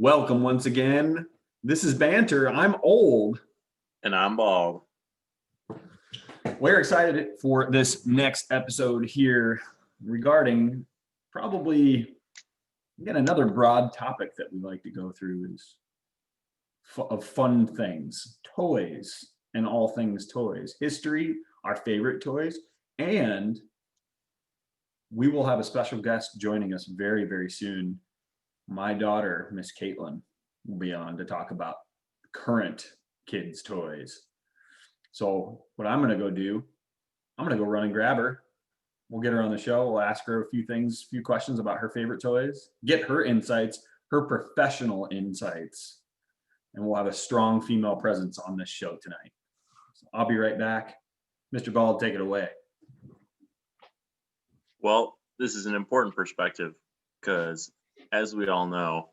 Welcome once again. This is Banter. I'm old. And I'm bald. We're excited for this next episode here regarding probably, again, another broad topic that we like to go through is of fun things, toys and all things toys, history, our favorite toys, and we will have a special guest joining us very, very soon. My daughter, Miss Caitlin, will be on to talk about current kids' toys. So what I'm going to go do, I'm going to go run and grab her. We'll get her on the show. We'll ask her a few questions about her favorite toys, get her insights, her professional insights, and we'll have a strong female presence on this show tonight. So I'll be right back. Mr. Bald, take it away. Well, this is an important perspective because, as we all know,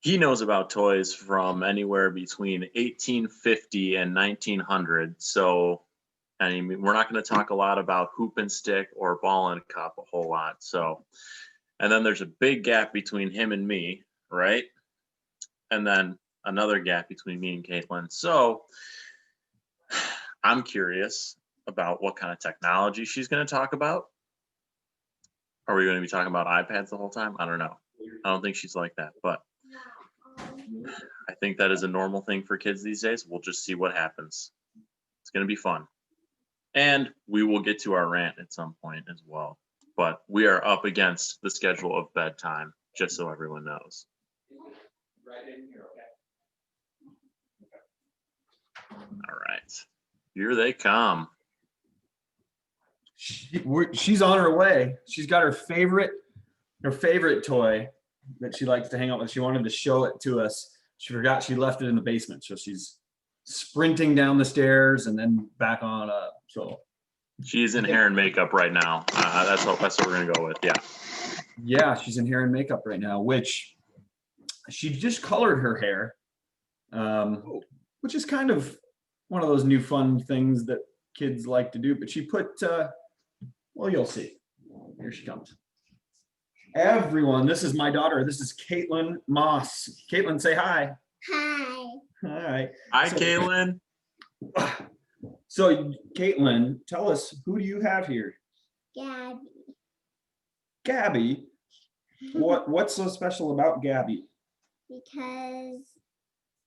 he knows about toys from anywhere between 1850 and 1900. So, I mean, we're not going to talk a lot about hoop and stick or ball and cup a whole lot. So, and then there's a big gap between him and me, right? And then another gap between me and Caitlin. So, I'm curious about what kind of technology she's going to talk about. Are we going to be talking about iPads the whole time? I don't know. I don't think she's like that, but I think that is a normal thing for kids these days. We'll just see what happens. It's going to be fun. And we will get to our rant at some point as well. But we are up against the schedule of bedtime, just so everyone knows. Right in here, okay. All right. Here they come. She's on her way. She's got her favorite toy that she likes to hang out with. She wanted to show it to us. She forgot she left it in the basement, so she's sprinting down the stairs and then back on up. So she's in hair and makeup right now. That's what we're gonna go with. Yeah, she's in hair and makeup right now, which she just colored her hair, which is kind of one of those new fun things that kids like to do. But she put, well, you'll see. Here she comes. Everyone, this is my daughter. This is Caitlin Moss. Caitlin, say hi. Hi. Hi. Hi, Caitlin. So, Caitlin, tell us, who do you have here? Gabby. Gabby? What's so special about Gabby? Because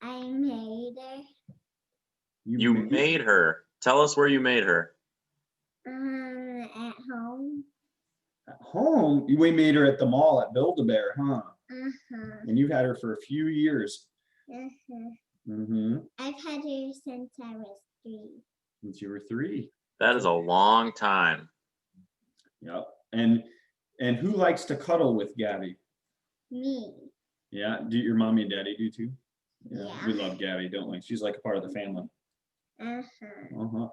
I made her. You made her. Tell us where you made her. At home. At home? We made her at the mall at Build-A-Bear, huh? Uh-huh. And you've had her for a few years. Uh-huh. Mm-hmm. I've had her since I was 3. Since you were 3. That is a long time. Yep. And who likes to cuddle with Gabby? Me. Yeah. Do your mommy and daddy do too? Yeah. We love Gabby, don't we? She's like a part of the family. Uh-huh. Uh-huh.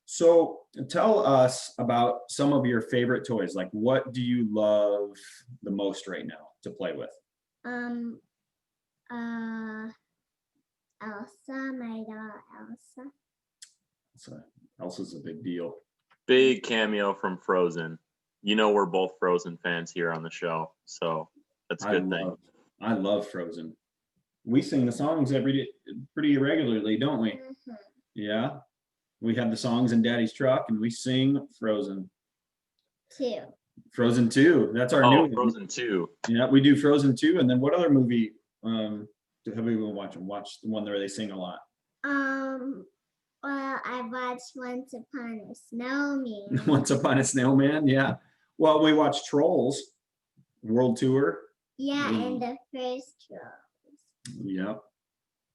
So tell us about some of your favorite toys. Like, what do you love the most right now to play with? Elsa, my daughter Elsa. So Elsa's a big deal. Big cameo from Frozen. You know we're both Frozen fans here on the show, so that's a good thing. I love Frozen. We sing the songs pretty regularly, don't we? Uh-huh. Yeah. We have the songs in Daddy's truck, and we sing Frozen. 2. Frozen 2. That's our new Frozen 2. Yeah, we do Frozen 2, and then what other movie have we been watching? Watch the one where they sing a lot. Well, I watched Once Upon a Snowman. Once Upon a Snowman, yeah. Well, we watched Trolls World Tour. Yeah, and the first Trolls. Yep.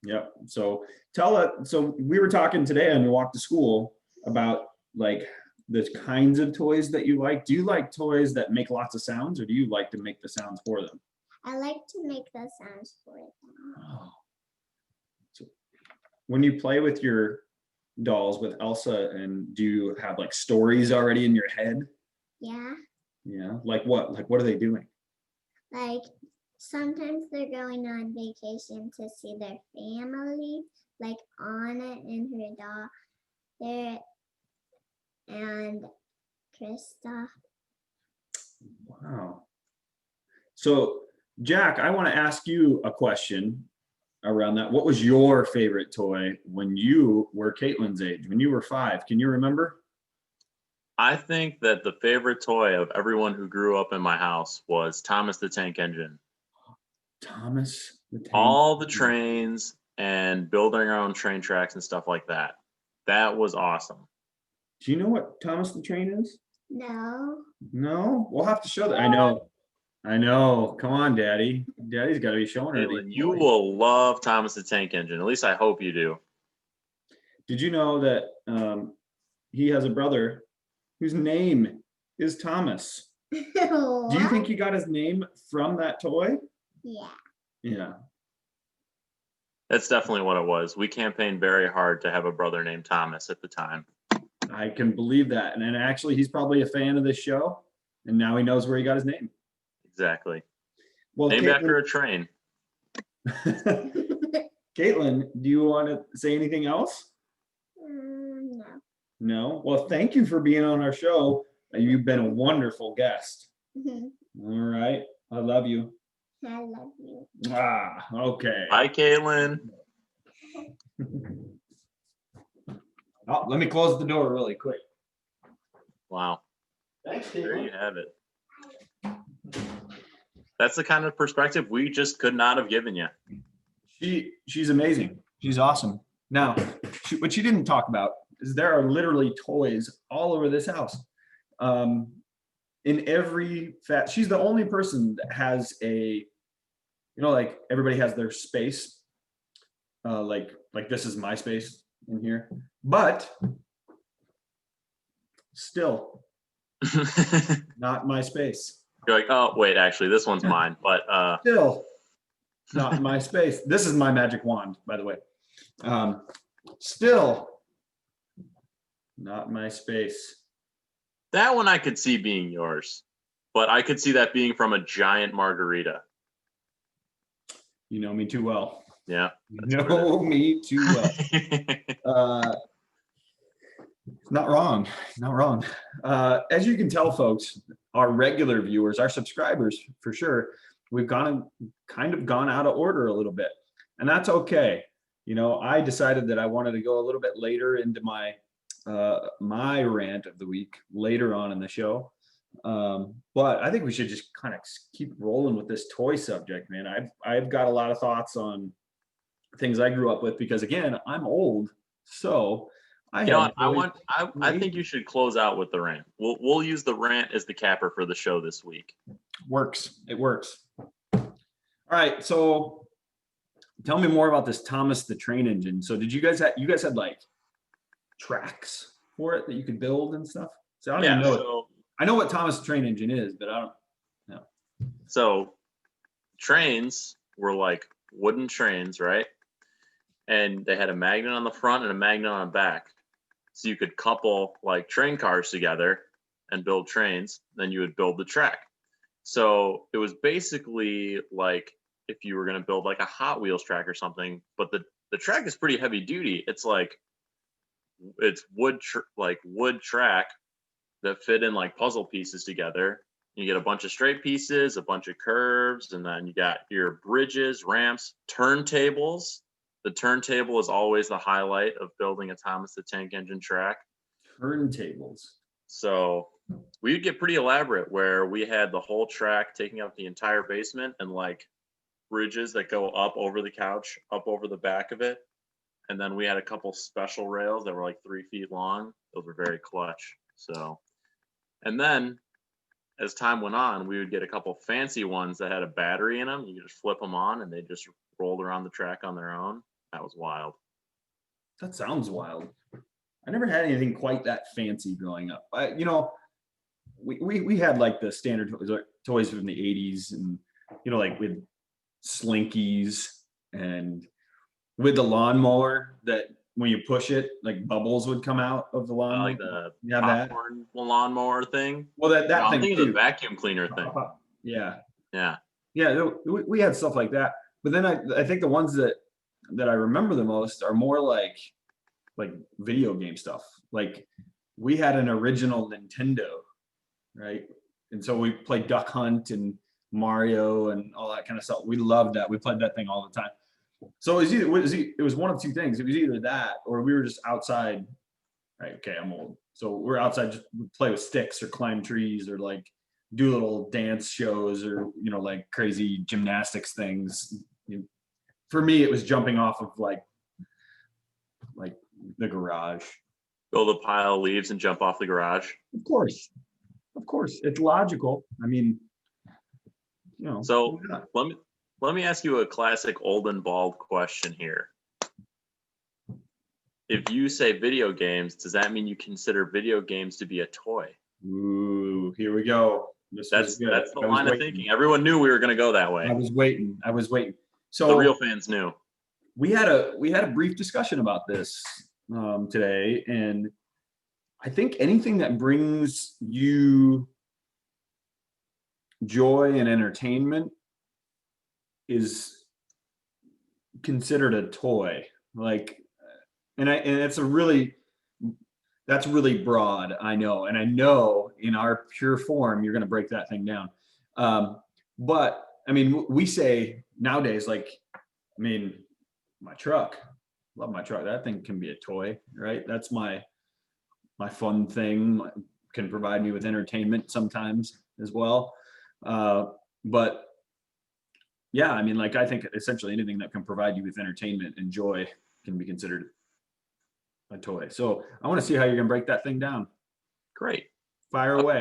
Yep. So so we were talking today on your walk to school about like the kinds of toys that you like. Do you like toys that make lots of sounds, or do you like to make the sounds for them? I like to make the sounds for them. Oh. So when you play with your dolls with Elsa, and do you have like stories already in your head? Yeah. Yeah. Like what? Like what are they doing? Like sometimes they're going on vacation to see their family, like Anna and her daughter and Krista. Wow. So Jack, I want to ask you a question around that. What was your favorite toy when you were Caitlin's age, when you were 5? Can you remember? I think that the favorite toy of everyone who grew up in my house was Thomas the Tank Engine. Thomas the Tank. All the trains and building our own train tracks and stuff like that. That was awesome. Do you know what Thomas the Train is? No. No? We'll have to show that. I know. Come on, Daddy. Daddy's got to be showing her. Caitlin, you will love Thomas the Tank Engine. At least I hope you do. Did you know that he has a brother whose name is Thomas? Do you think he got his name from that toy? Yeah. Yeah. That's definitely what it was. We campaigned very hard to have a brother named Thomas at the time. I can believe that. And then actually, he's probably a fan of this show. And now he knows where he got his name. Exactly. Well, Named Caitlin, after a train. Caitlin, do you want to say anything else? No. No? Well, thank you for being on our show. You've been a wonderful guest. I All right. I love you. love you. Ah, okay. Bye, Caitlin. Oh, let me close the door really quick. Wow. Thanks, There Caitlin. you have it. That's the kind of perspective we just could not have given you. She's amazing. She's awesome. Now, what she didn't talk about is there are literally toys all over this house. In every she's the only person that has a, like everybody has their space. Like this is my space in here, but still not my space. You're like, oh, wait, actually, this one's mine. But Still not my space. This is my magic wand, by the way. Still not my space. that one I could see being yours. But I could see that being from a giant margarita. You know me too well. Yeah. You know me too well. Not wrong. Not wrong. As you can tell, folks, our regular viewers, our subscribers, for sure, we've kind of gone out of order a little bit, and that's okay. I decided that I wanted to go a little bit later into my my rant of the week later on in the show. But I think we should just kind of keep rolling with this toy subject, man. I've got a lot of thoughts on things I grew up with because, again, I'm old, so I think you should close out with the rant. We'll use the rant as the capper for the show this week. Works. It works. All right. So tell me more about this Thomas the Train Engine. So did you guys had like tracks for it that you could build and stuff? So I don't even know. I know what Thomas the Train Engine is, but I don't know. So trains were like wooden trains, right? And they had a magnet on the front and a magnet on the back. So you could couple like train cars together and build trains, then you would build the track. So it was basically like if you were going to build like a Hot Wheels track or something, but the track is pretty heavy duty. It's wood track that fit in like puzzle pieces together. You get a bunch of straight pieces, a bunch of curves, and then you got your bridges, ramps, turntables. The turntable is always the highlight of building a Thomas the Tank Engine track. Turntables. So we'd get pretty elaborate where we had the whole track taking up the entire basement and like bridges that go up over the couch, up over the back of it. And then we had a couple special rails that were like 3 feet long. Those were very clutch. So, and then as time went on, we would get a couple fancy ones that had a battery in them. You could just flip them on and they just rolled around the track on their own. That was wild. That sounds wild. I never had anything quite that fancy growing up. We had like the standard toys from the 80s and, like with slinkies and with the lawnmower that when you push it, like bubbles would come out of the lawnmower. Like the popcorn lawnmower thing. Well, that I'm thing thinking too. the vacuum cleaner thing. Yeah. Yeah. Yeah, we had stuff like that. But then I think the ones that I remember the most are more like video game stuff. Like we had an original Nintendo, right? And so we played Duck Hunt and Mario and all that kind of stuff. We loved that. We played that thing all the time. So it was one of two things. It was either that or we were just outside. Right? Okay, I'm old. So we're outside, just play with sticks or climb trees or like do little dance shows or like crazy gymnastics things. For me, it was jumping off of like the garage. Build a pile of leaves and jump off the garage. Of course, it's logical. I mean, So let me ask you a classic old and bald question here. If you say video games, does that mean you consider video games to be a toy? Ooh, here we go. That's the line of thinking. Everyone knew we were going to go that way. I was waiting. So the real fans knew. We had a brief discussion about this today, and I think anything that brings you joy and entertainment is considered a toy. And that's really broad, I know. And I know in our pure form, you're going to break that thing down. But I mean, we say nowadays, my truck, love my truck. That thing can be a toy, right? That's my fun thing, can provide me with entertainment sometimes as well. But yeah, I mean, I think essentially anything that can provide you with entertainment and joy can be considered a toy. So I want to see how you're gonna break that thing down. Great. Fire away.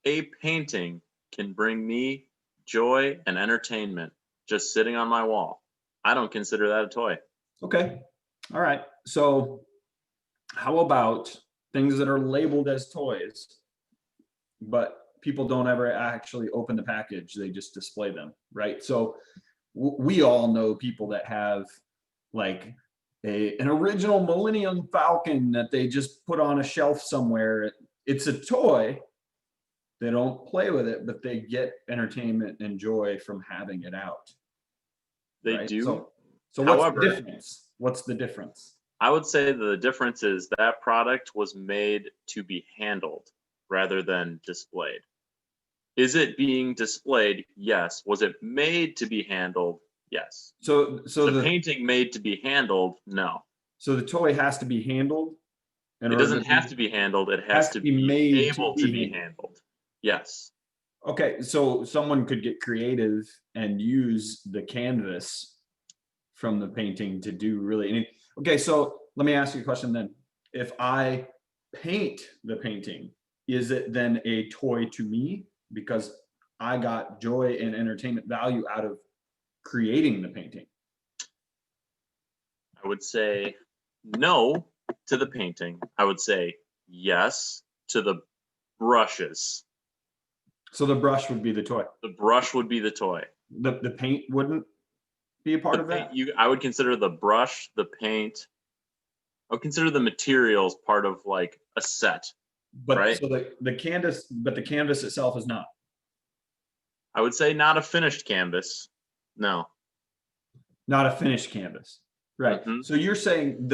A painting can bring me joy and entertainment just sitting on my wall. I don't consider that a toy. Okay. All right. So how about things that are labeled as toys, but people don't ever actually open the package, they just display them, right? So we all know people that have an original Millennium Falcon that they just put on a shelf somewhere. It's a toy. They don't play with it, but they get entertainment and joy from having it out. They right? do. So However, what's the difference? What's the difference? I would say the difference is that product was made to be handled rather than displayed. Is it being displayed? Yes. Was it made to be handled? Yes. So the painting made to be handled? No. So the toy has to be handled? It doesn't have to be handled. It has to be made able to be handled. Yes. Okay, so someone could get creative and use the canvas from the painting to do really anything. Okay, so let me ask you a question then. If I paint the painting, is it then a toy to me because I got joy and entertainment value out of creating the painting? I would say no to the painting. I would say yes to the brushes. So the brush would be the toy. The brush would be the toy. The paint wouldn't be a part of that? I would consider the brush, the paint. I would consider the materials part of a set. But right? So the canvas itself is not. I would say not a finished canvas. No. Not a finished canvas. Right. Mm-hmm. So you're saying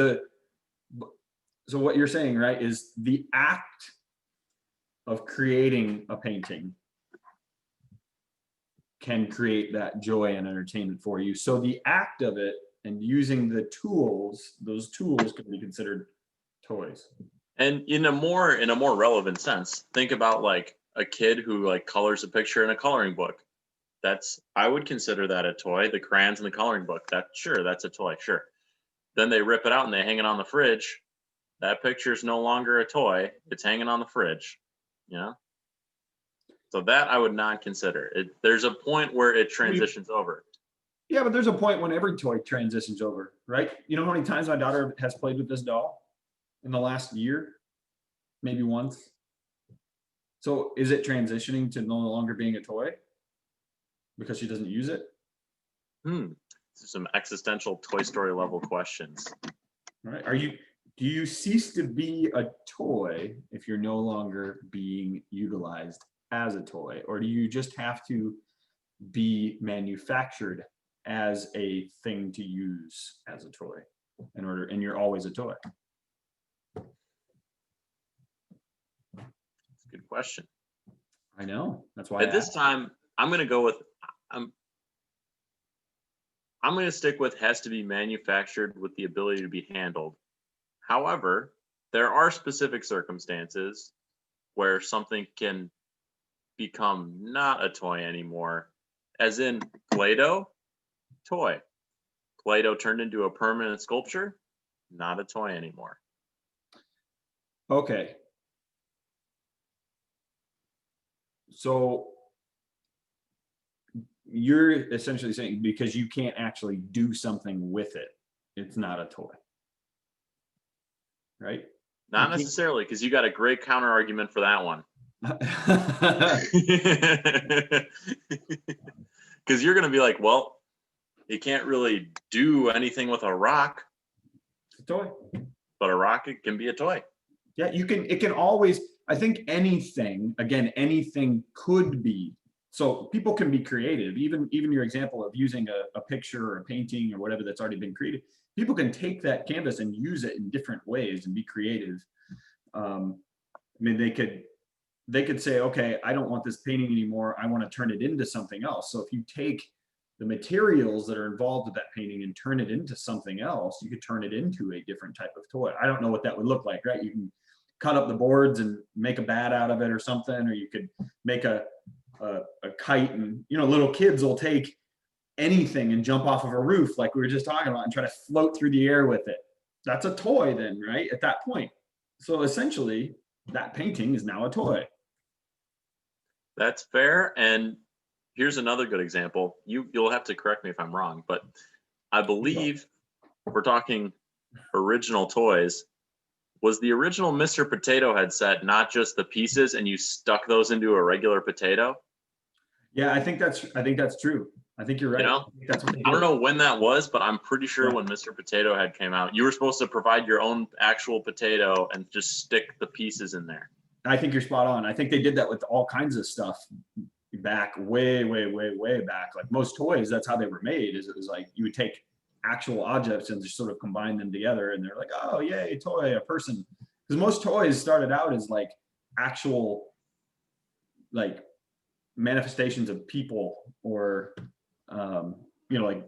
so what you're saying, right, is the act of creating a painting can create that joy and entertainment for you. So the act of it and using the tools, those tools can be considered toys. And in a more relevant sense, think about a kid who colors a picture in a coloring book. I would consider that a toy. The crayons in the coloring book, that's a toy, sure. Then they rip it out and they hang it on the fridge. That picture is no longer a toy. It's hanging on the fridge, So that I would not consider. There's a point where it transitions over. Yeah, but there's a point when every toy transitions over, right? You know how many times my daughter has played with this doll in the last year? Maybe once. So is it transitioning to no longer being a toy because she doesn't use it? Some existential Toy Story level questions. All right. Do you cease to be a toy if you're no longer being utilized as a toy, or do you just have to be manufactured as a thing to use as a toy and you're always a toy? Good question. I know. That's why at this time I'm going to go with, I'm going to stick with has to be manufactured with the ability to be handled. However, there are specific circumstances where something can become not a toy anymore, as in Play-Doh, toy. Play-Doh turned into a permanent sculpture, not a toy anymore. Okay. So you're essentially saying because you can't actually do something with it, it's not a toy, right? Not You can't- necessarily, because you got a great counter argument for that one. Because you're going to be like, well, you can't really do anything with a rock, It's a toy. but a rock it can be a toy. Yeah, you can, it can always, I think anything, again, anything could be. So people can be creative, even your example of using a picture or a painting or whatever that's already been created. People can take that canvas and use it in different ways and be creative. I mean, they could say, okay, I don't want this painting anymore. I want to turn it into something else. So if you take the materials that are involved with that painting and turn it into something else, you could turn it into a different type of toy. I don't know what that would look like, right? You can cut up the boards and make a bat out of it or something, or you could make a kite, and little kids will take anything and jump off of a roof like we were just talking about and try to float through the air with it. That's a toy then, right? At that point. So essentially that painting is now a toy. That's fair. And here's another good example. You'll have to correct me if I'm wrong, but I believe we're talking original toys. Was the original Mr. Potato Head set not just the pieces and you stuck those into a regular potato? Yeah, I think that's true. I think you're right. You know? I think that's what they I don't did. know when that was, but I'm pretty sure Yeah. when Mr. Potato Head came out, you were supposed to provide your own actual potato and just stick the pieces in there. I think you're spot on. I think they did that with all kinds of stuff back way back. Like most toys, that's how they were made. Is it was like you would take actual objects and just sort of combine them together, and they're like, oh yay, toy, a person. Because most toys started out as like actual like manifestations of people, or like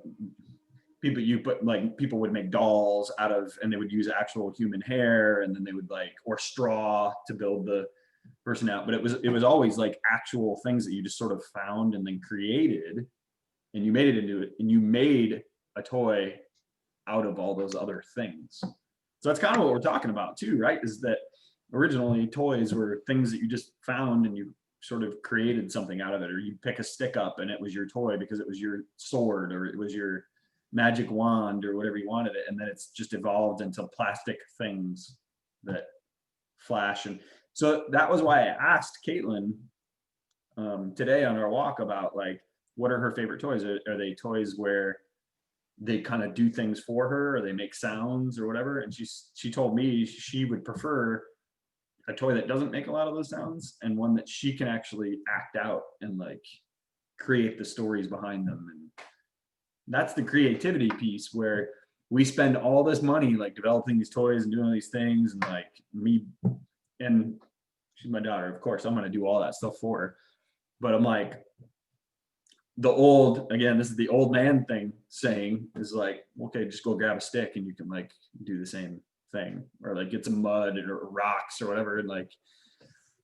people people would make dolls out of, and they would use actual human hair, and then they would or straw to build the person out. But it was always like actual things that you just sort of found and then created, and you made it into it, and you made a toy out of all those other things. So that's kind of what we're talking about too, right? Is that originally toys were things that you just found and you sort of created something out of it, or you pick a stick up and it was your toy because it was your sword, or it was your magic wand, or whatever you wanted it, and then it's just evolved into plastic things that flash. And so that was why I asked Caitlin today on our walk about what are her favorite toys. Are they toys where they kind of do things for her, or they make sounds or whatever? And she told me she would prefer a toy that doesn't make a lot of those sounds, and one that she can actually act out and create the stories behind them. And that's the creativity piece, where we spend all this money developing these toys and doing all these things, and me, and she's my daughter, of course I'm going to do all that stuff for her, but I'm this is the old man thing saying is okay, just go grab a stick and you can do the same thing, or get some mud or rocks or whatever, and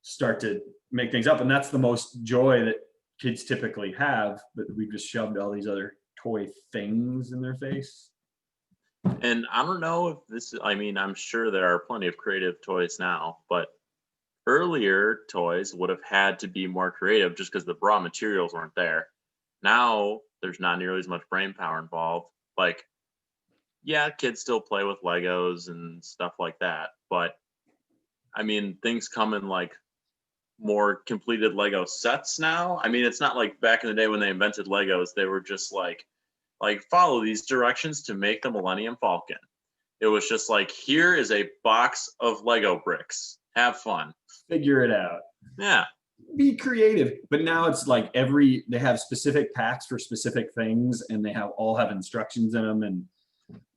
start to make things up. And that's the most joy that kids typically have, but we've just shoved all these other toy things in their face. And I don't know if this, I'm sure there are plenty of creative toys now, but earlier toys would have had to be more creative just because the raw materials weren't there. Now there's not nearly as much brain power involved. Yeah, kids still play with Legos and stuff like that, but things come in more completed Lego sets now. It's not like back in the day when they invented Legos, they were just follow these directions to make the Millennium Falcon. It was just here is a box of Lego bricks. Have fun. Figure it out. Yeah. Be creative. But now it's they have specific packs for specific things, and they all have instructions in them. And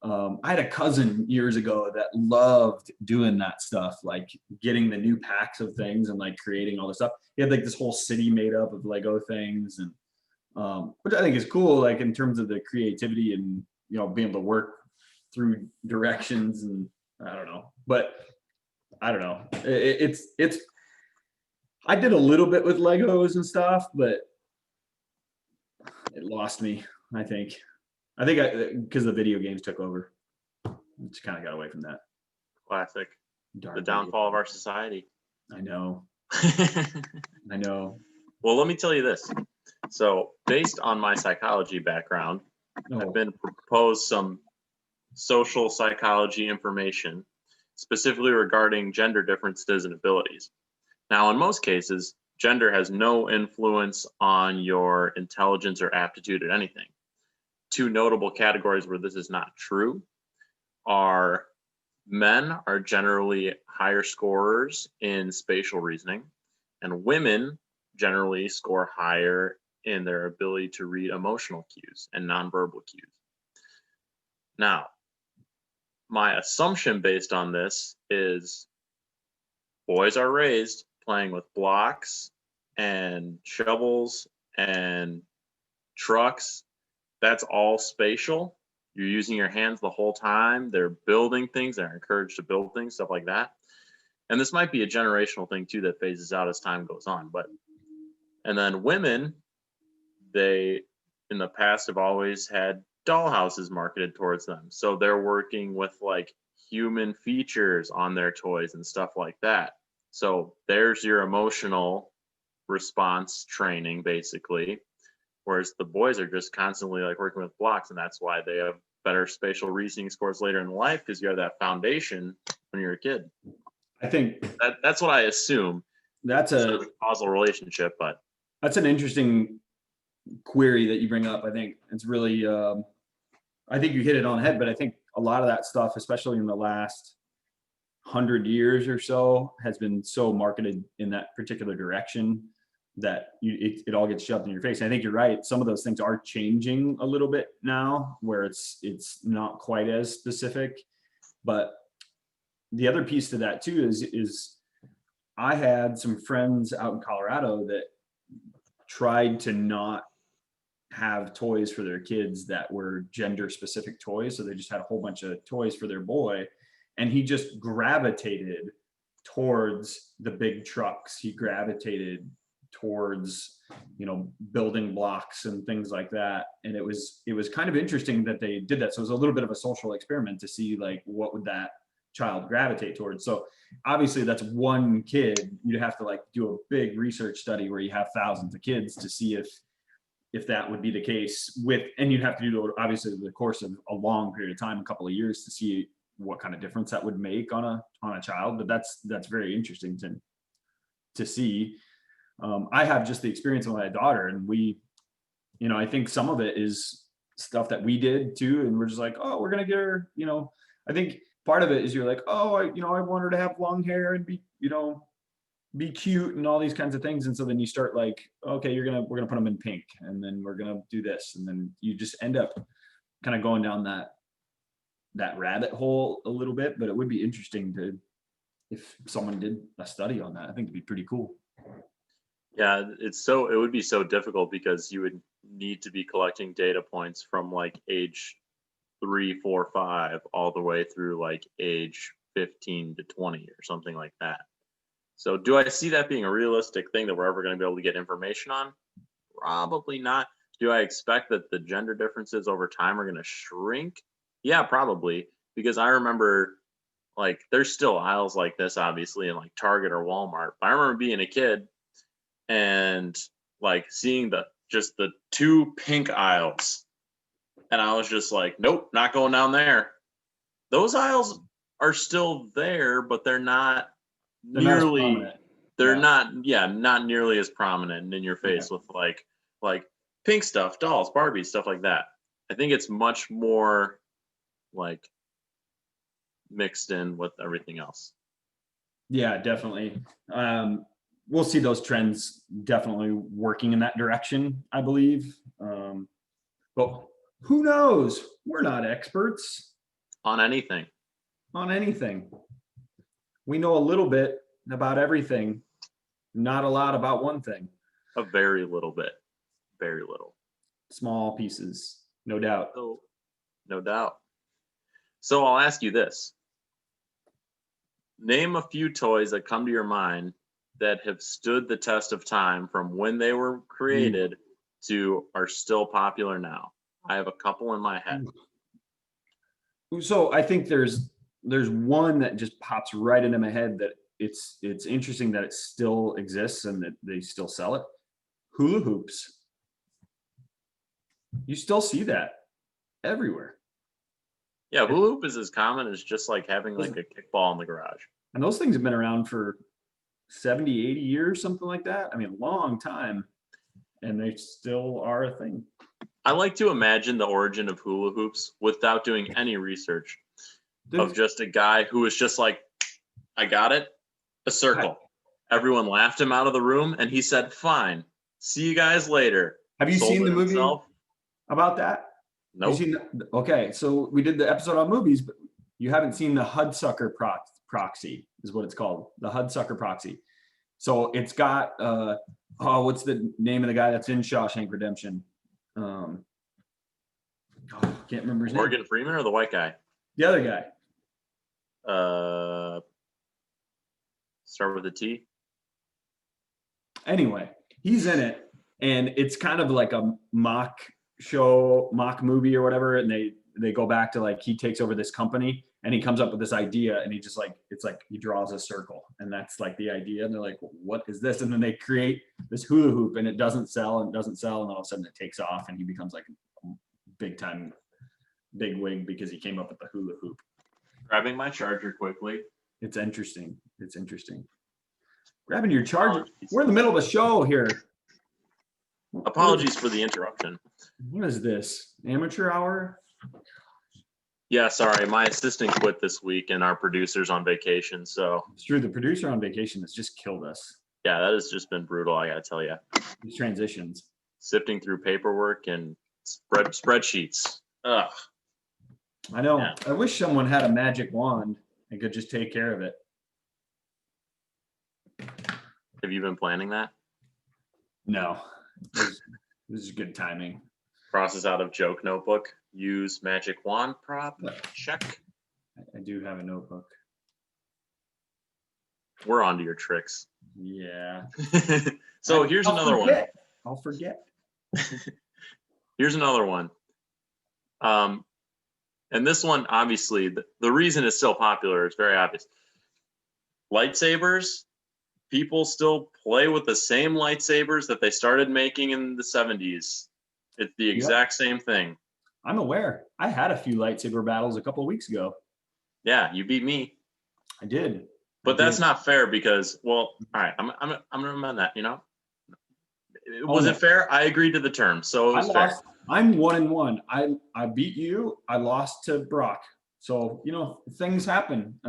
I had a cousin years ago that loved doing that stuff, like getting the new packs of things and like creating all this stuff. He had like this whole city made up of Lego things, and which I think is cool, like in terms of the creativity and being able to work through directions, and I don't know, but I don't know. It's I did a little bit with Legos and stuff, but it lost me. I think because the video games took over. Just kind of got away from that. Classic. Dark The downfall of our society. I know. I know. Well, let me tell you this. So, based on my psychology background, Oh, I've been proposed some social psychology information, specifically regarding gender differences and abilities. Now, in most cases, gender has no influence on your intelligence or aptitude at anything. Two notable categories where this is not true are men are generally higher scorers in spatial reasoning, and women generally score higher in their ability to read emotional cues and nonverbal cues. Now, my assumption based on this is boys are raised playing with blocks and shovels and trucks. That's all spatial. You're using your hands the whole time. They're building things. They're encouraged to build things, stuff like that. And this might be a generational thing too that phases out as time goes on. And then women, they in the past have always had dollhouses marketed towards them. So they're working with like human features on their toys and stuff like that. So there's your emotional response training, basically. Whereas the boys are just constantly like working with blocks, and that's why they have better spatial reasoning scores later in life, because you have that foundation when you're a kid. I think That's what I assume. that's Sort of a causal relationship, but that's an interesting query that you bring up. I think it's really I think you hit it on the head, but I think a lot of that stuff, especially in the last 100 years or so, has been so marketed in that particular direction that it all gets shoved in your face. And I think you're right. Some of those things are changing a little bit now, where it's not quite as specific. But the other piece to that too is I had some friends out in Colorado that tried to not have toys for their kids that were gender specific toys. So they just had a whole bunch of toys for their boy, and he just gravitated towards the big trucks. He gravitated towards building blocks and things like that. And it was kind of interesting that they did that. So it was a little bit of a social experiment to see like what would that child gravitate towards. So obviously that's one kid. You'd have to like do a big research study where you have thousands of kids to see if that would be the case and you'd have to do obviously the course of a long period of time, a couple of years, to see what kind of difference that would make on a child. But that's very interesting to see. I have just the experience with my daughter, and I think some of it is stuff that we did too. And we're just like, oh, we're going to get her, I think part of it is you're like, oh, I want her to have long hair and be cute and all these kinds of things. And so then you start like, okay, we're going to put them in pink, and then we're going to do this. And then you just end up kind of going down that rabbit hole a little bit. But it would be interesting if someone did a study on that. I think it'd be pretty cool. yeah, it would be so difficult because you would need to be collecting data points from like age 3, 4, 5 all the way through like age 15 to 20 or something like that. So do I see that being a realistic thing that we're ever going to be able to get information on? Probably not. Do I expect that the gender differences over time are going to shrink? Yeah, probably. Because I remember like there's still aisles like this, obviously, in like Target or Walmart. But I remember being a kid and like seeing the 2 pink aisles. And I was just like, nope, not going down there. Those aisles are still there, but they're not nearly not nearly as prominent and in your face with like pink stuff, dolls, Barbies, stuff like that. I think it's much more like mixed in with everything else. Yeah, definitely. We'll see those trends definitely working in that direction, I believe. But Who knows? We're not experts On anything. on anything. We know a little bit about everything, not a lot about one thing. A very little bit. Very little. Small pieces, no doubt. So, no doubt. So I'll ask you this. Name a few toys that come to your mind that have stood the test of time from when they were created to are still popular now. I have a couple in my head. So I think there's one that just pops right into my head that it's interesting that it still exists and that they still sell it. Hula hoops. You still see that everywhere. Yeah, hula hoop is as common as just like having like a kickball in the garage. And those things have been around for 70, 80 years, something like that. I mean, a long time. And they still are a thing. I like to imagine the origin of hula hoops without doing any research of just a guy who was just like, I got it, a circle. Everyone laughed him out of the room and he said, fine, see you guys later. Have you Sold seen it the movie himself. about that? Nope. Okay, so we did the episode on movies, but you haven't seen the Hudsucker proxy, is what it's called, the Hudsucker proxy. So it's got, what's the name of the guy that's in Shawshank Redemption? Can't remember his name. Morgan Freeman or the white guy? The other guy. Start with a T. Anyway, he's in it, and it's kind of like a mock movie or whatever, and they go back to like he takes over this company and he comes up with this idea and he just like it's like he draws a circle and that's like the idea and they're like, what is this? And then they create this hula hoop and it doesn't sell and all of a sudden it takes off and he becomes like a big time big wig because he came up with the hula hoop. Grabbing my charger quickly. It's interesting. Grabbing your charger. We're in the middle of a show here. Apologies for the interruption. What is this? Amateur hour? Yeah, sorry. My assistant quit this week and our producer's on vacation. So It's true. The producer on vacation has just killed us. yeah, that has just been brutal. I got to tell you. These transitions. Sifting through paperwork and spreadsheets. Ugh. I know. Yeah. I wish someone had a magic wand and could just take care of it. Have you been planning that? No. This is good timing. Crosses out of joke notebook. Use magic wand prop. Check. I do have a notebook. We're on to your tricks. Yeah. So here's another one. I'll forget. Here's another one. And this one, obviously, the reason it's still popular is very obvious. Lightsabers, people still play with the same lightsabers that they started making in the 70s. It's the exact same thing. I'm aware. I had a few lightsaber battles a couple of weeks ago. Yeah, you beat me. I did. But that's not fair because, well, all right, I'm gonna amend that, you know? Was it fair? I agreed to the terms, so it was fair. I'm 1-1. I beat you. I lost to Brock. So, you know, things happen.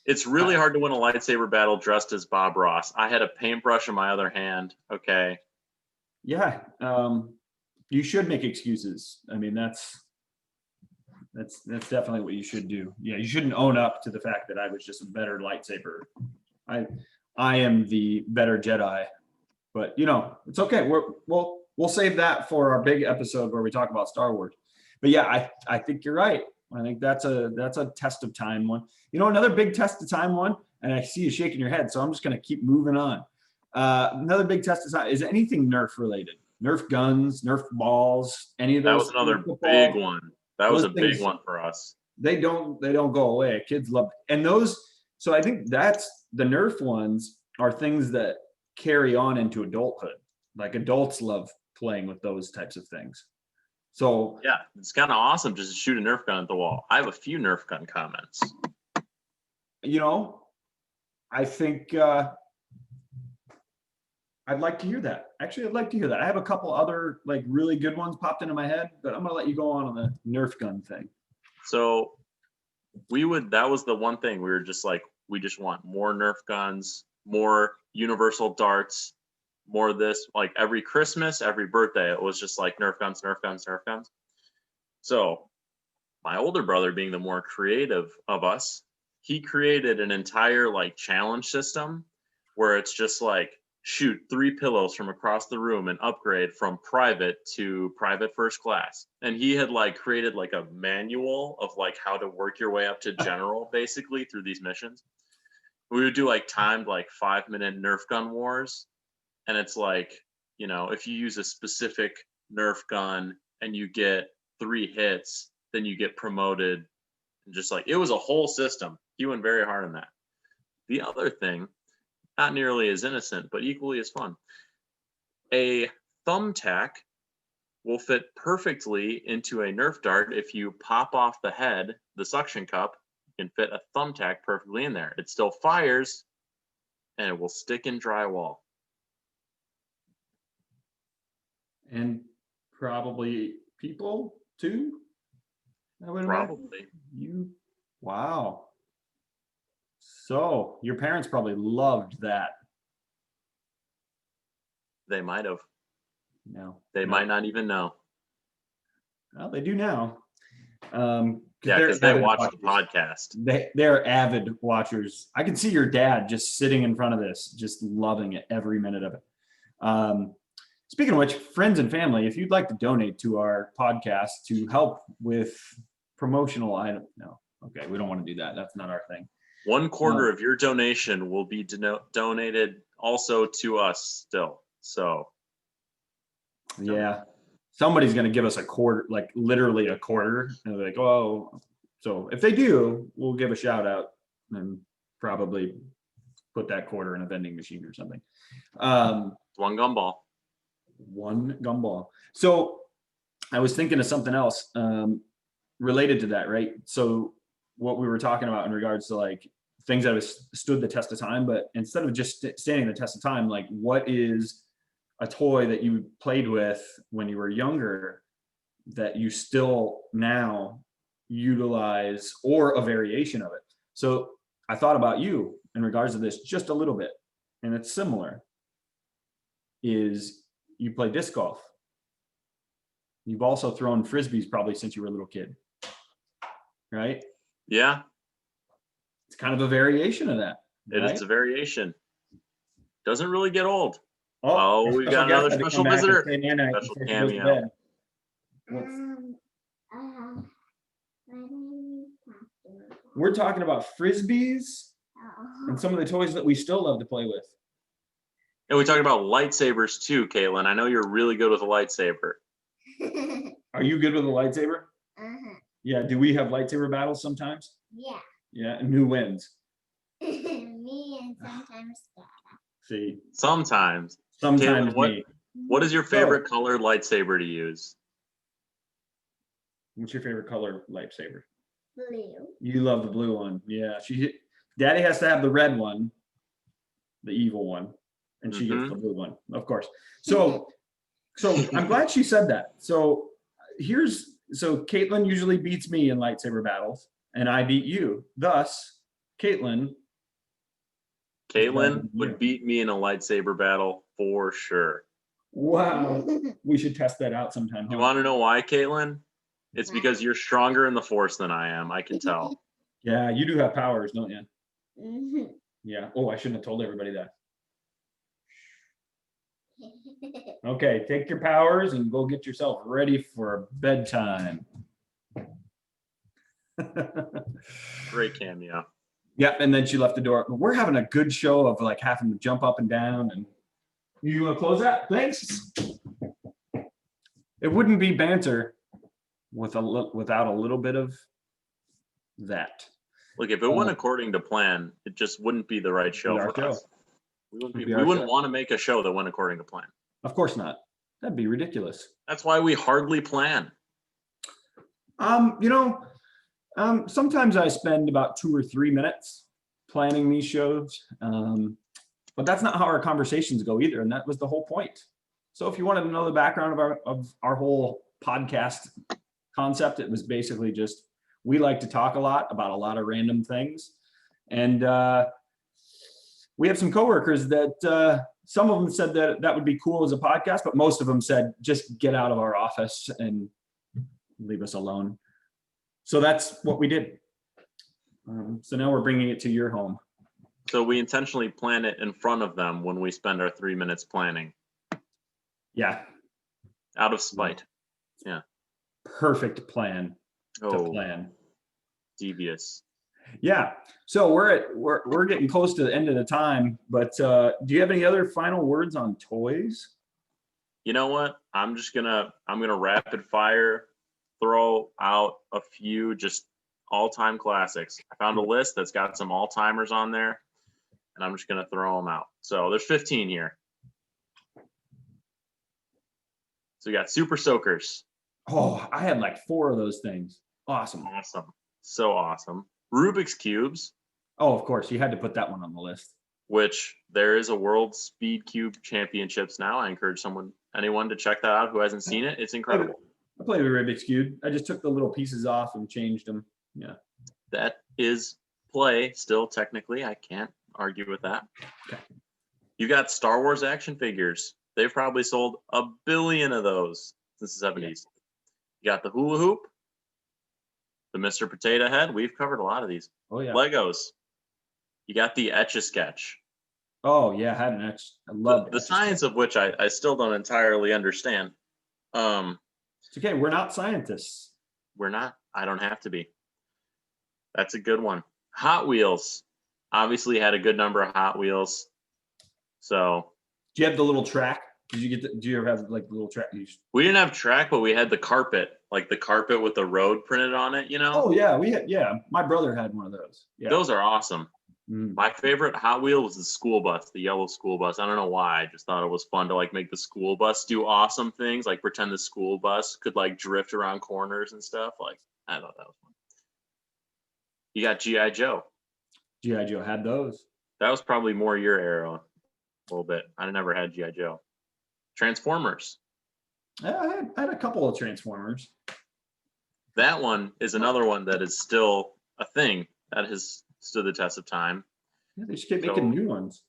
It's really hard to win a lightsaber battle dressed as Bob Ross. I had a paintbrush in my other hand. Okay. Yeah. You should make excuses. I mean, that's definitely what you should do. Yeah, you shouldn't own up to the fact that I was just a better lightsaber. I am the better Jedi. But you know, it's okay. We'll save that for our big episode where we talk about Star Wars. But yeah, I think you're right. I think that's a test of time one. You know, another big test of time one, and I see you shaking your head, so I'm just gonna keep moving on. Another big test of time is anything Nerf related. Nerf guns, Nerf balls, any of those. That was another big one. That was a big one for us. They don't go away. Kids love it. And those, so I think that's the Nerf ones are things that carry on into adulthood. Like adults love playing with those types of things. So yeah, it's kind of awesome just to shoot a Nerf gun at the wall. I have a few Nerf gun comments. You know, I think I'd like to hear that. Actually, I'd like to hear that. I have a couple other like really good ones popped into my head, but I'm gonna let you go on the Nerf gun thing. So that was the one thing we were just like, we just want more Nerf guns, more universal darts, more of this. Like every Christmas, every birthday, it was just like Nerf guns, Nerf guns, Nerf guns. So my older brother, being the more creative of us, he created an entire like challenge system where it's just like shoot 3 pillows from across the room and upgrade from private to private first class. And he had like created like a manual of like how to work your way up to general basically through these missions. We would do like timed like 5-minute Nerf gun wars. And it's like, you know, if you use a specific Nerf gun and you get 3 hits, then you get promoted. And just like, it was a whole system. He went very hard on that. The other thing, not nearly as innocent, but equally as fun. A thumbtack will fit perfectly into a Nerf dart if you pop off the head, the suction cup, you can fit a thumbtack perfectly in there. It still fires, and it will stick in drywall. And probably people too. I would imagine. Probably. Wow. So your parents probably loved that. They might have. No. They might not even know. Well, they do now. Yeah, because they watch the podcast. They're avid watchers. I can see your dad just sitting in front of this, just loving it, every minute of it. Speaking of which, friends and family, if you'd like to donate to our podcast to help with promotional items, no, okay, we don't want to do that. That's not our thing. 1/4 of your donation will be donated also to us still. So, yeah, somebody's going to give us a quarter, like literally a quarter. And they're like, oh, so if they do, we'll give a shout out and probably put that quarter in a vending machine or something. One gumball. One gumball. So I was thinking of something else related to that, right? So what we were talking about in regards to like things that have stood the test of time, but instead of just standing the test of time, like what is a toy that you played with when you were younger that you still now utilize, or a variation of it? So I thought about you in regards to this just a little bit, and it's similar, is you play disc golf. You've also thrown Frisbees probably since you were a little kid, right? Yeah. It's kind of a variation of that. It right? is a variation. Doesn't really get old. Oh, we've got another special visitor. Special cameo. We're talking about Frisbees and some of the toys that we still love to play with. And we talked about lightsabers too, Caitlin. I know you're really good with a lightsaber. Are you good with a lightsaber? Yeah. Do we have lightsaber battles sometimes? Yeah. Yeah. And who wins? Me and sometimes Dad. See. Sometimes. Sometimes Caitlin, me. What is your favorite color lightsaber to use? What's your favorite color lightsaber? Blue. You love the blue one. Yeah. Daddy has to have the red one, the evil one, and she gets the blue one, of course. So I'm glad she said that. So Caitlin usually beats me in lightsaber battles, and I beat you. Thus, Caitlin would beat me in a lightsaber battle for sure. Wow. We should test that out sometime. You want to know why, Caitlin? It's because you're stronger in the Force than I am. I can tell. Yeah, you do have powers, don't you? Yeah. Oh, I shouldn't have told everybody that. Okay, take your powers and go get yourself ready for bedtime. Great cameo. Yeah, and then she left the door. We're having a good show of like having to jump up and down. And you want to close that? Thanks. It wouldn't be banter without a little bit of that. Look, if it went according to plan, it just wouldn't be the right show for us. We wouldn't want to make a show that went according to plan. Of course not. That'd be ridiculous. That's why we hardly plan. Sometimes I spend about 2 or 3 minutes planning these shows, but that's not how our conversations go either, and that was the whole point. So if you wanted to know the background of our whole podcast concept, it was basically just we like to talk a lot about a lot of random things, and we have some coworkers that some of them said that would be cool as a podcast, but most of them said just get out of our office and leave us alone. So that's what we did. So now we're bringing it to your home. So we intentionally plan it in front of them when we spend our 3 minutes planning, Yeah, out of spite. perfect plan to Oh, plan. devious. Yeah. So we're getting close to the end of the time, but do you have any other final words on toys? You know what? I'm gonna rapid fire throw out a few just all-time classics. I found a list that's got some all-timers on there, and I'm just gonna throw them out. So there's 15 here. So we got Super Soakers. Oh, I had like 4 of those things. Awesome. Awesome. So awesome. Rubik's Cubes, Oh, of course, you had to put that one on the list. which there is a World Speed Cube Championships now. I encourage anyone to check that out who hasn't seen it. It's incredible. I played with Rubik's Cube. I just took the little pieces off and changed them. Yeah. That is play still technically. I can't argue with that. Okay. You got Star Wars action figures. They've probably sold 1 billion of those since the 70s. You got the hula hoop, the Mr. Potato Head. We've covered a lot of these. Oh yeah. Legos. You got the Etch-a-Sketch. Oh yeah, I had an etch. I love The science of which I still don't entirely understand. It's okay. We're not scientists. We're not. I don't have to be. That's a good one. Hot Wheels. Obviously had a good number of Hot Wheels. So Do you have the little track? Do you ever have like the little track? we didn't have track, but we had the carpet, like the carpet with the road printed on it, you know? Oh yeah, my brother had one of those. Yeah. Those are awesome. Mm. My favorite Hot Wheel was the school bus, the yellow school bus. I don't know why. I just thought it was fun to like make the school bus do awesome things, like pretend the school bus could like drift around corners and stuff. Like, I thought that was fun. You got G.I. Joe. G.I. Joe had those. That was probably more your era a little bit. I never had G.I. Joe. Transformers. I had a couple of Transformers. That one is another one that is still a thing that has stood the test of time. Yeah, they just keep making new ones.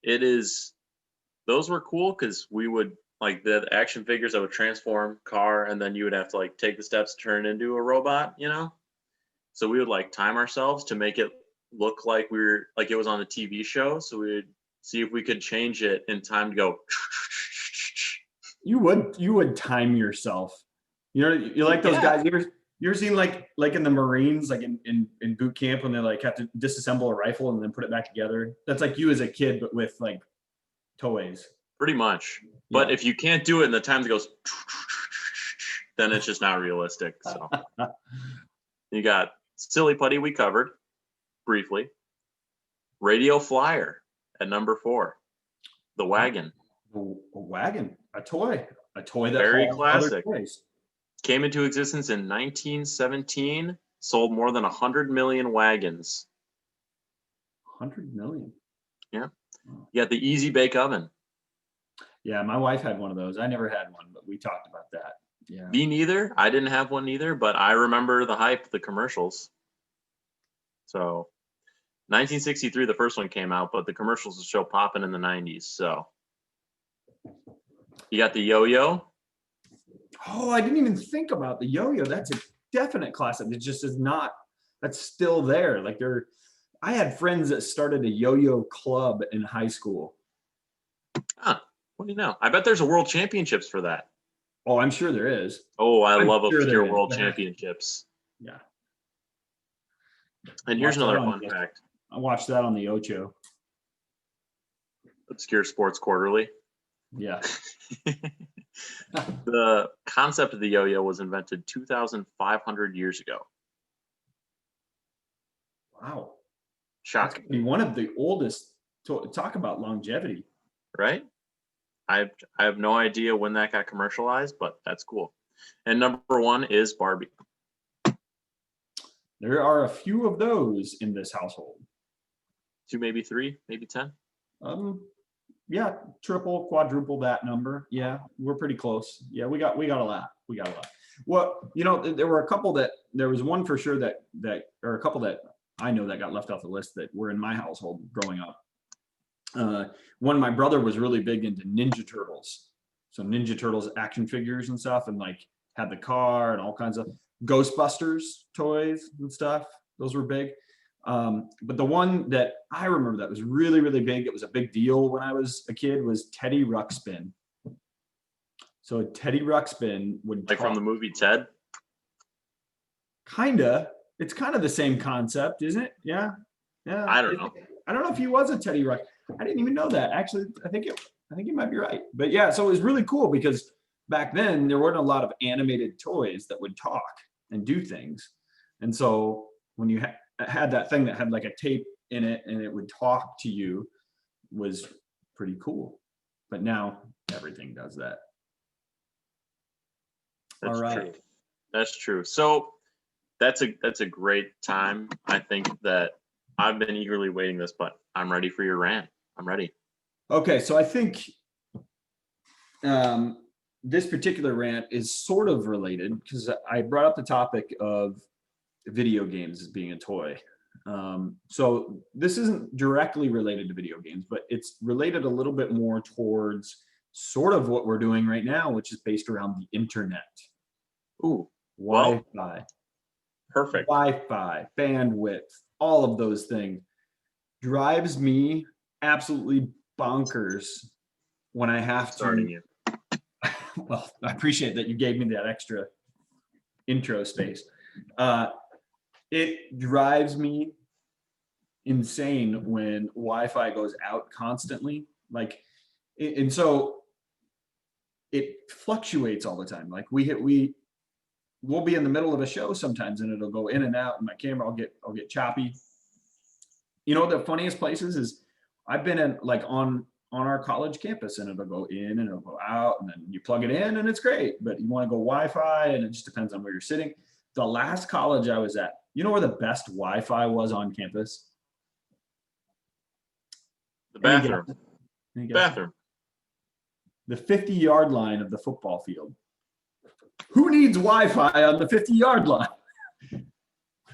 It is, those were cool because we would like the action figures that would transform car, and then you would have to like take the steps to turn it into a robot, you know? So we would like time ourselves to make it look like we were like it was on a TV show. So we would see if we could change it in time to go. You would time yourself. You know, you like those guys. You ever seen like in the Marines, like in boot camp when they like have to disassemble a rifle and then put it back together? That's like you as a kid, but with like toys. Pretty much. But Yeah. if you can't do it in the time that goes, then it's just not realistic. So you got Silly Putty, we covered briefly. Radio Flyer at number 4. The wagon. A wagon, a toy that Very hauls other classic. toys. Came into existence in 1917. Sold more than 100 million wagons. 100 million. Yeah. You got the Easy Bake Oven. Yeah, my wife had one of those. I never had one, but we talked about that. Yeah. Me neither. I didn't have one either, but I remember the hype, the commercials. So 1963, the first one came out, but the commercials were still popping in the 90s. So you got the yo-yo. Oh, I didn't even think about the yo-yo. That's a definite classic. It just is not. That's still there. Like I had friends that started a yo-yo club in high school. Huh. What do you know? I bet there's a world championships for that. Oh, I'm sure there is. Oh, I I'm love sure obscure there is. world championships. Yeah. And here's Watch that another on fun the- fact. I watched that on the Ocho. Obscure Sports Quarterly. Yeah. The concept of the yo-yo was invented 2,500 years ago. Wow. That's Shocking, gonna be one of the oldest. Talk about longevity. right? I have no idea when that got commercialized, but that's cool. And number 1 is Barbie. There are a few of those in this household. 2, maybe 3, maybe 10. Yeah, triple, quadruple that number. Yeah, we're pretty close. Yeah, we got a lot. We got a lot. Well, you know, there were a couple there was one for sure that or a couple that I know that got left off the list that were in my household growing up. One, my brother was really big into Ninja Turtles. So Ninja Turtles action figures and stuff. And like had the car and all kinds of Ghostbusters toys and stuff. Those were big. But the one that I remember that was really, really big, it was a big deal when I was a kid, was Teddy Ruxpin. So Teddy Ruxpin would Like from the movie Ted? It's kind of the same concept, isn't it? Yeah. Yeah. I don't know. I don't know if he was a Teddy Ruxpin. I didn't even know that. Actually, I think you might be right. But yeah, so it was really cool because back then there weren't a lot of animated toys that would talk and do things. And so when you had that thing that had like a tape in it and it would talk to you, was pretty cool. But now everything does that. That's All right. true. That's true. So that's a great time. I think that I've been eagerly waiting this, but I'm ready for your rant. I'm ready. Okay, so I think this particular rant is sort of related because I brought up the topic of video games as being a toy. So this isn't directly related to video games, but it's related a little bit more towards sort of what we're doing right now, which is based around the internet. Ooh, Wi-Fi. perfect. Wi-Fi, bandwidth, all of those things drives me absolutely bonkers when I have Starting to. you. Well, I appreciate that you gave me that extra intro space. It drives me insane when Wi-Fi goes out constantly. And so it fluctuates all the time. Like we'll be in the middle of a show sometimes and it'll go in and out and my camera I'll get choppy. You know, the funniest places is I've been in like on our college campus and it'll go in and it'll go out and then you plug it in and it's great, but you want to go Wi-Fi and it just depends on where you're sitting. The last college I was at, you know where the best Wi-Fi was on campus? The bathroom. Any guesses? Bathroom. The 50-yard line of the football field. Who needs Wi-Fi on the 50-yard line?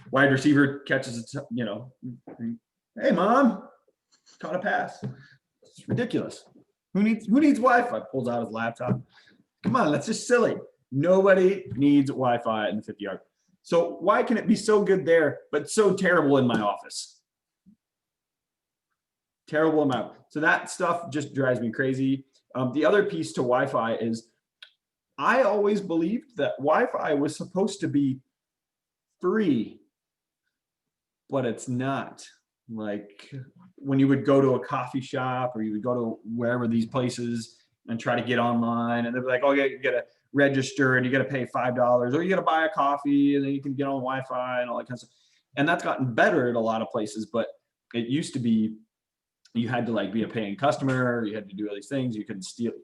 Wide receiver catches it, you know, hey mom, caught a pass. It's ridiculous. Who needs Wi-Fi? Pulls out his laptop. Come on, that's just silly. Nobody needs Wi-Fi in the 50-yard. So why can it be so good there, but so terrible in my office? Terrible amount. So that stuff just drives me crazy. The other piece to Wi-Fi is I always believed that Wi-Fi was supposed to be free, but it's not. Like when you would go to a coffee shop or you would go to wherever these places and try to get online and they're like, oh yeah, you gotta register and you gotta pay $5 or you gotta buy a coffee and then you can get on Wi-Fi and all that kind of stuff. And that's gotten better at a lot of places, but it used to be you had to like be a paying customer, you had to do all these things, you couldn't steal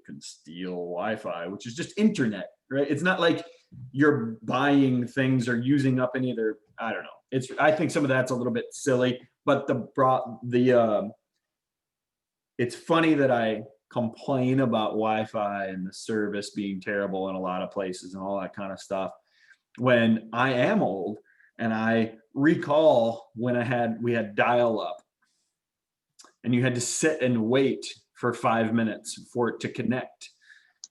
Wi-Fi, which is just internet, right? It's not like you're buying things or using up any of their, I don't know. I think some of that's a little bit silly, but it's funny that I complain about Wi-Fi and the service being terrible in a lot of places and all that kind of stuff when I am old and I recall when we had dial-up and you had to sit and wait for 5 minutes for it to connect.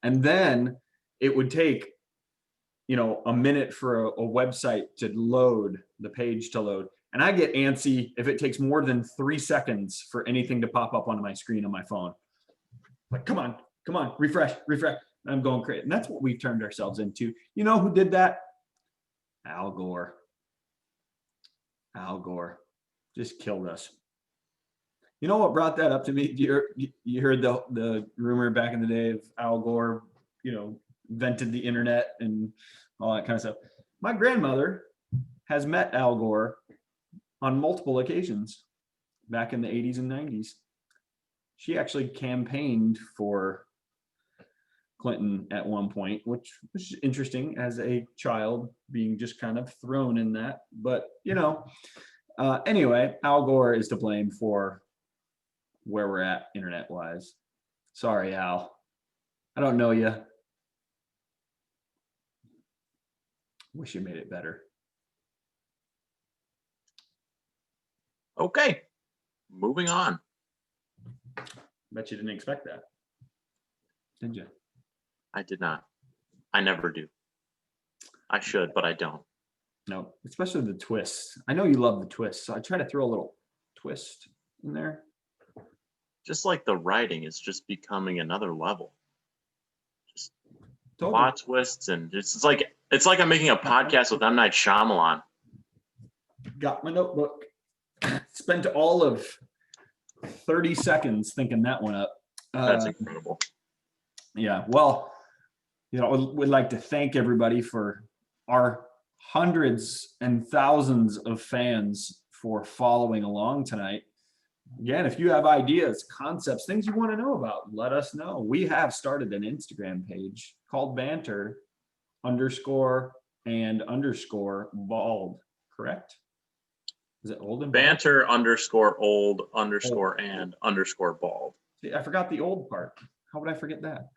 And then it would take, you know, a minute for a website to load, the page to load. And I get antsy if it takes more than 3 seconds for anything to pop up on my screen on my phone. Like, come on, refresh. I'm going crazy. And that's what we've turned ourselves into. You know who did that? Al Gore. Al Gore just killed us. You know what brought that up to me? You heard the rumor back in the day of Al Gore, you know, invented the internet and all that kind of stuff. My grandmother has met Al Gore on multiple occasions back in the 80s and 90s. She actually campaigned for Clinton at one point, which was interesting as a child being just kind of thrown in that. But, you know, anyway, Al Gore is to blame for where we're at internet wise. Sorry, Al. I don't know you. Wish you made it better. Okay, moving on. Bet you didn't expect that, did you? I did not. I never do. I should, but I don't. No, especially the twists. I know you love the twists, so I try to throw a little twist in there. Just like the writing is just becoming another level. Just Told plot twists, and it's like I'm making a podcast with M. Night Shyamalan. you. Got my notebook. Spent all of 30 seconds thinking that one up. That's incredible. Yeah, well, we'd like to thank everybody for our hundreds and thousands of fans for following along tonight. Again, if you have ideas, concepts, things you want to know about, let us know. We have started an Instagram page called Banter _and_bald, correct? Is it old and bald? Banter _old_and_bald. See, I forgot the old part. How would I forget that?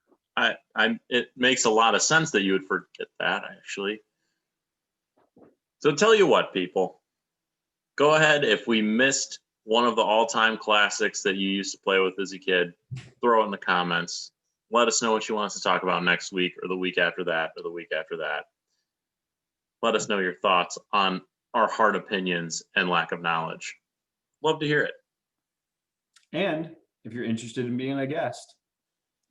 It makes a lot of sense that you would forget that, actually. So tell you what, people, go ahead. If we missed one of the all-time classics that you used to play with as a kid, throw it in the comments. Let us know what you want us to talk about next week or the week after that or the week after that. Let us know your thoughts on our hard opinions and lack of knowledge. Love to hear it. And if you're interested in being a guest,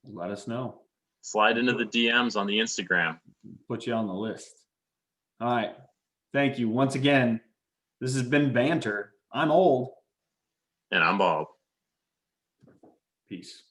let us know. Slide into the DMs on the Instagram. Put you on the list. All right. Thank you once again. This has been Banter. I'm old. And I'm Bob. Peace.